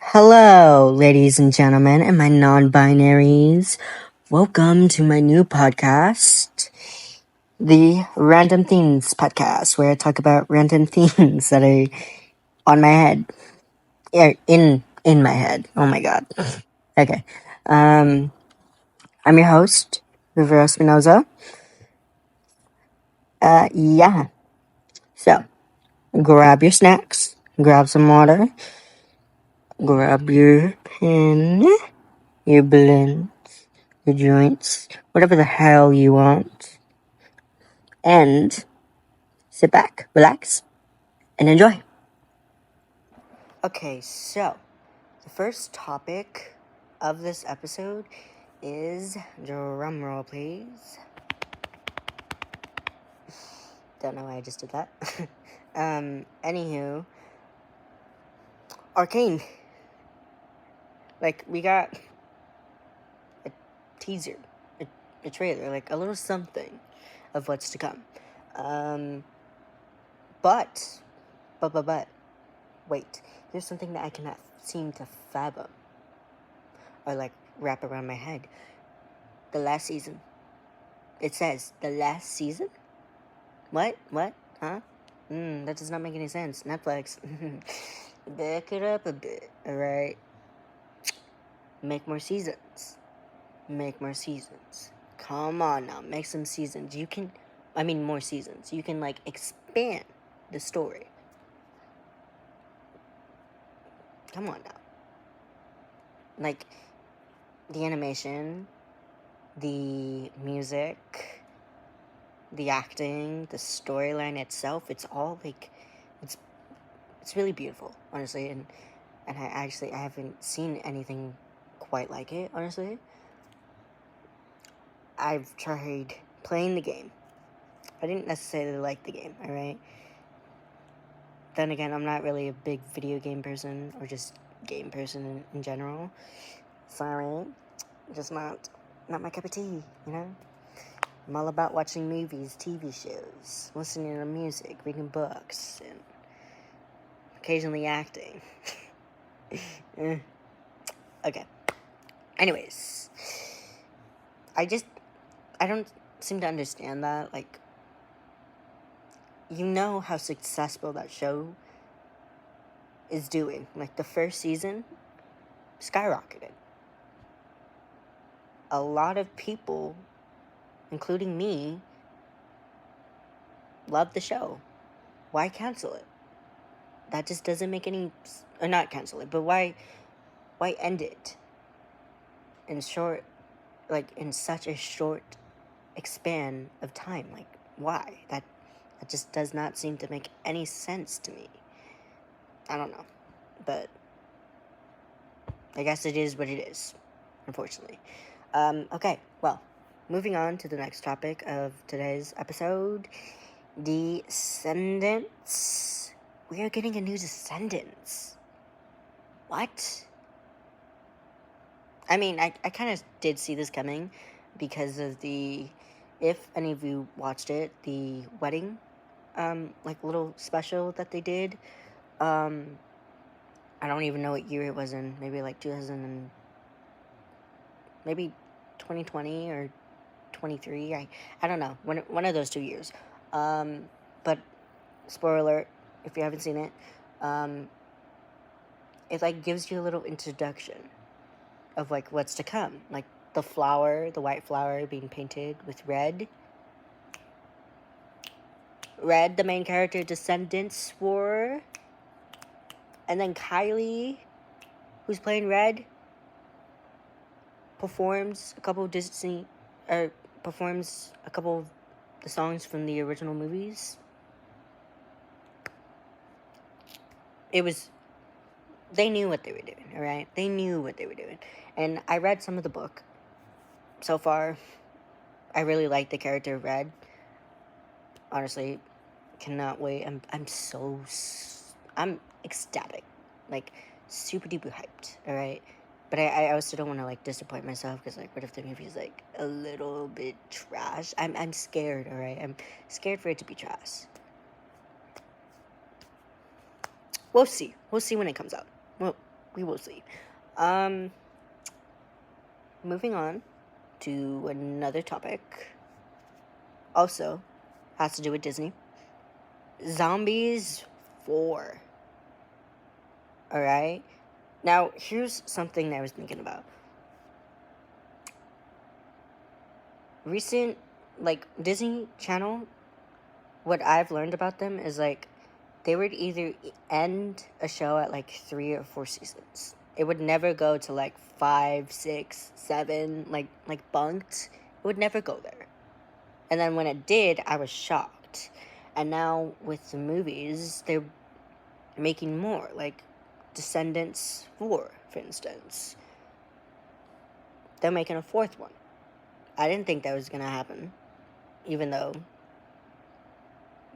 Hello, ladies and gentlemen, and my non-binaries. Welcome to my new podcast, the Random Things Podcast, where I talk about random things that are on my head. Yeah, in my head. Oh my god. Okay. I'm your host, Rivera Spinoza. Yeah. So, grab your snacks, grab some water, grab your pen, your blend, your joints, whatever the hell you want, and sit back, relax, and enjoy. Okay, so the first topic of this episode is drumroll, please. Don't know why I just did that. Anywho, Arcane. Like, we got a teaser, a trailer, like a little something of what's to come. But, wait, there's something that I cannot seem to fathom or like wrap around my head. The last season. It says the last season? What? Huh? That does not make any sense. Netflix. Back it up a bit, alright? Make more seasons. Come on now, make some seasons. More seasons. You can, like, expand the story. Come on now. Like, the animation, the music, the acting, the storyline itself, it's all, like, it's really beautiful, honestly, and I haven't seen anything quite like it, honestly. I've tried playing the game. I didn't necessarily like the game, alright? Then again, I'm not really a big video game person, or just game person in general. Sorry. Just not my cup of tea, you know? I'm all about watching movies, TV shows, listening to music, reading books, and occasionally acting. Okay. Anyways, I don't seem to understand that. Like, you know how successful that show is doing. Like, the first season skyrocketed. A lot of people, including me, love the show. Why cancel it? That just doesn't make any... Or not cancel it, but why end it in short... Like, in such a short span of time? Like, why? That just does not seem to make any sense to me. I don't know. But I guess it is what it is, unfortunately. Okay, well, moving on to the next topic of today's episode. Descendants. We are getting a new Descendants. What? I mean, I kind of did see this coming because of the... If any of you watched it, the wedding, like, little special that they did. I don't even know what year it was in. Maybe, like, 2020 or 23. I don't know. One of those 2 years. But spoiler alert, if you haven't seen it, it, like, gives you a little introduction of, like, what's to come. Like, the white flower being painted with red. Red, the main character, Descendants wore. And then Kylie, who's playing Red, performs a couple of the songs from the original movies. They knew what they were doing, alright? They knew what they were doing. And I read some of the book. So far, I really like the character of Red. Honestly, cannot wait. I'm ecstatic. Like, super duper hyped, alright? But I also don't want to, like, disappoint myself, because, like, what if the movie's, like, a little bit trash? I'm scared, alright? I'm scared for it to be trash. We'll see when it comes out. Well, we will see. Moving on to another topic. Also has to do with Disney. Zombies 4. Alright? Now, here's something that I was thinking about. Recent, Disney Channel, what I've learned about them is, they would either end a show at, 3 or 4 seasons. It would never go to, 5, 6, 7, bunked. It would never go there. And then when it did, I was shocked. And now, with the movies, they're making more, Descendants 4, for instance. They're making a 4th one. I didn't think that was going to happen, even though,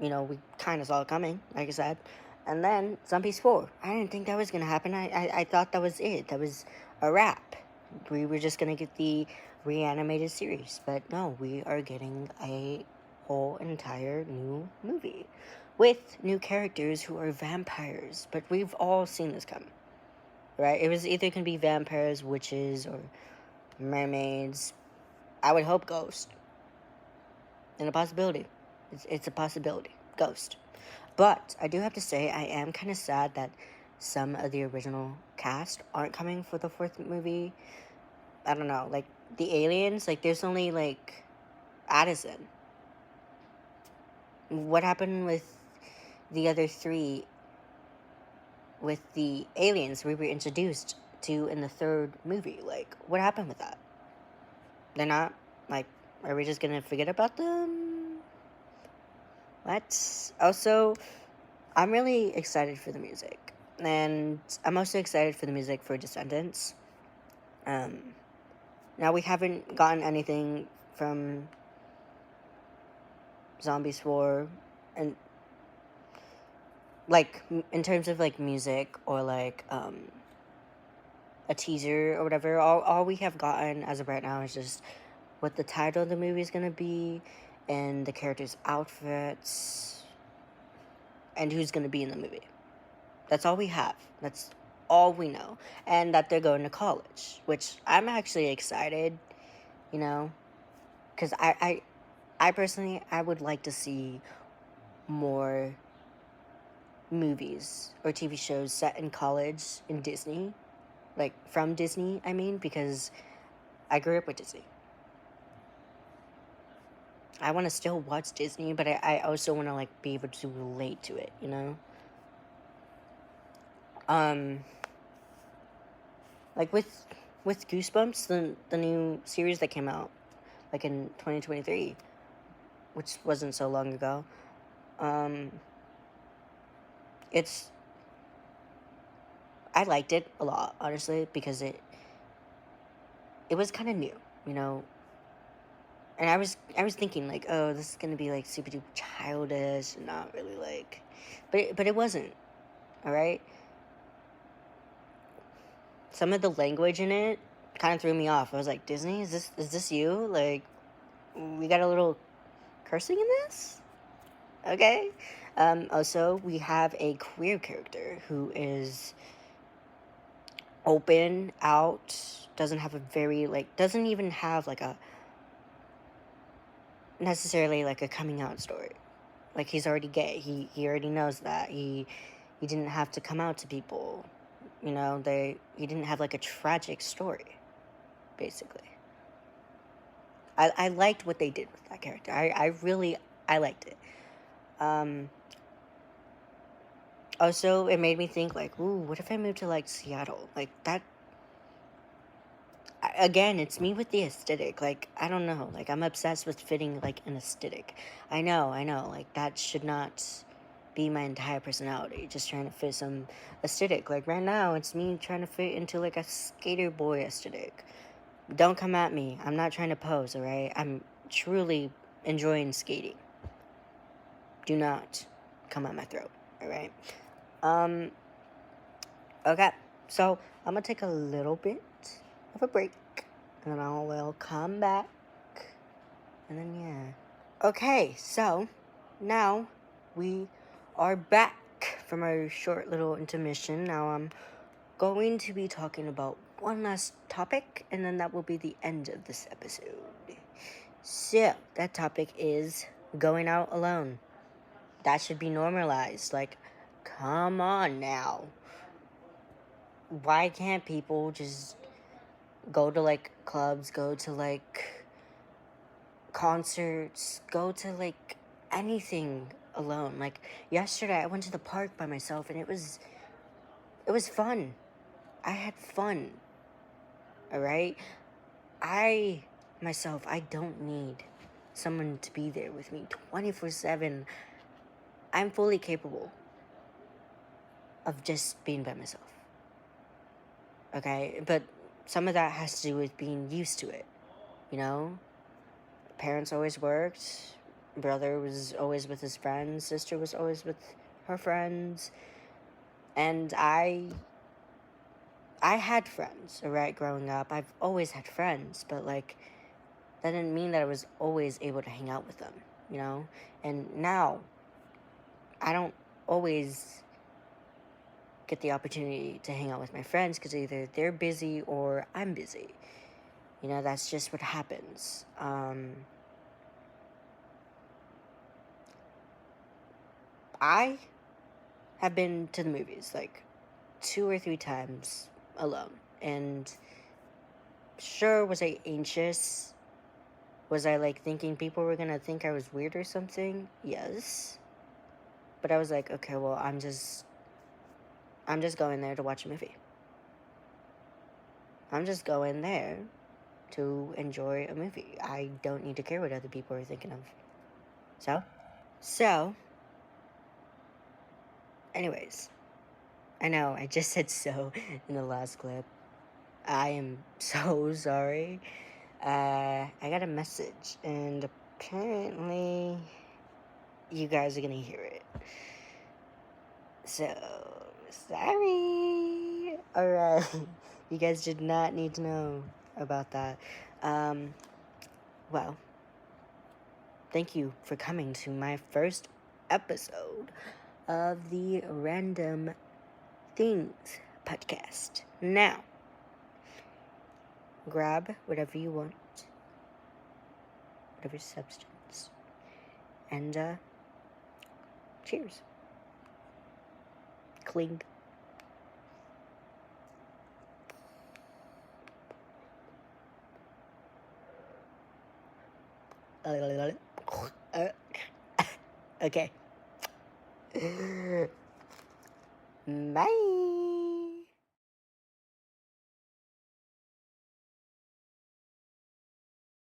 we kind of saw it coming, like I said. And then, Zombies 4. I didn't think that was going to happen. I thought that was it. That was a wrap. We were just going to get the reanimated series. But no, we are getting a whole entire new movie with new characters who are vampires. But we've all seen this come, right? It was either going to be vampires, witches, or mermaids. I would hope ghost. And a possibility. It's a possibility. Ghost. But I do have to say, I am kind of sad that some of the original cast aren't coming for the 4th movie. I don't know. The aliens, there's only, Addison. What happened with the other 3 with the aliens we were introduced to in the 3rd movie? What happened with that? They're not, are we just gonna forget about them? What? Also, I'm really excited for the music. And I'm also excited for the music for Descendants. Now, we haven't gotten anything from Zombies 4, and, in terms of, music, or, a teaser, or whatever. All we have gotten, as of right now, is just what the title of the movie is gonna be, and the characters' outfits, and who's gonna be in the movie. That's all we have. That's all we know. And that they're going to college, which I'm actually excited, because I personally, I would like to see more movies or TV shows set in college in Disney, from Disney, because I grew up with Disney. I want to still watch Disney, but I also want to, be able to relate to it, with Goosebumps, the new series that came out, in 2023, which wasn't so long ago, I liked it a lot, honestly, because it was kind of new, and I was thinking, oh, this is gonna be, super duper childish, and not really, but it wasn't, alright? Some of the language in it kind of threw me off. I was like, Disney, is this you? We got a little cursing in this? Okay. Also, we have a queer character who is open, out, doesn't have a very, doesn't even have, necessarily, a coming out story. He's already gay. He already knows that. He didn't have to come out to people. He didn't have, a tragic story, basically. I liked what they did with that character. I liked it. Also, it made me think, ooh, what if I moved to, Seattle? That... Again, it's me with the aesthetic. I don't know. I'm obsessed with fitting, an aesthetic. I know. That should not be my entire personality. Just trying to fit some aesthetic. Right now, it's me trying to fit into, a skater boy aesthetic. Don't come at me. I'm not trying to pose, alright? I'm truly enjoying skating. Do not come at my throat, alright? Okay. So, I'm gonna take a little bit of a break, and then I will come back, and then yeah. Okay, so now we are back from our short little intermission. Now I'm going to be talking about one last topic, and then that will be the end of this episode. So, that topic is going out alone. That should be normalized. Like, come on now. Why can't people just go to, like, clubs, go to, like, concerts, go to, like, anything alone? Like, yesterday I went to the park by myself, and it was fun. I had fun. Alright? I don't need someone to be there with me 24/7. I'm fully capable of just being by myself. Okay? But some of that has to do with being used to it. You know? Parents always worked. Brother was always with his friends. Sister was always with her friends. And I had friends, alright, growing up. I've always had friends, but, like, that didn't mean that I was always able to hang out with them, you know? And now, I don't always get the opportunity to hang out with my friends because either they're busy or I'm busy. You know, that's just what happens. I have been to the movies, like, 2 or 3 times alone. And sure, was I anxious? Was I, like, thinking people were gonna think I was weird or something? Yes. But I was like, okay, well, I'm just going there to watch a movie. I'm just going there to enjoy a movie. I don't need to care what other people are thinking of. So, anyways, I know I just said so in the last clip. I am so sorry. I got a message, and apparently you guys are gonna hear it. So, sorry. Alright. You guys did not need to know about that. Well, thank you for coming to my first episode of the Random Things podcast. Now, grab whatever you want, whatever substance, and cheers. Clink. Okay. Bye.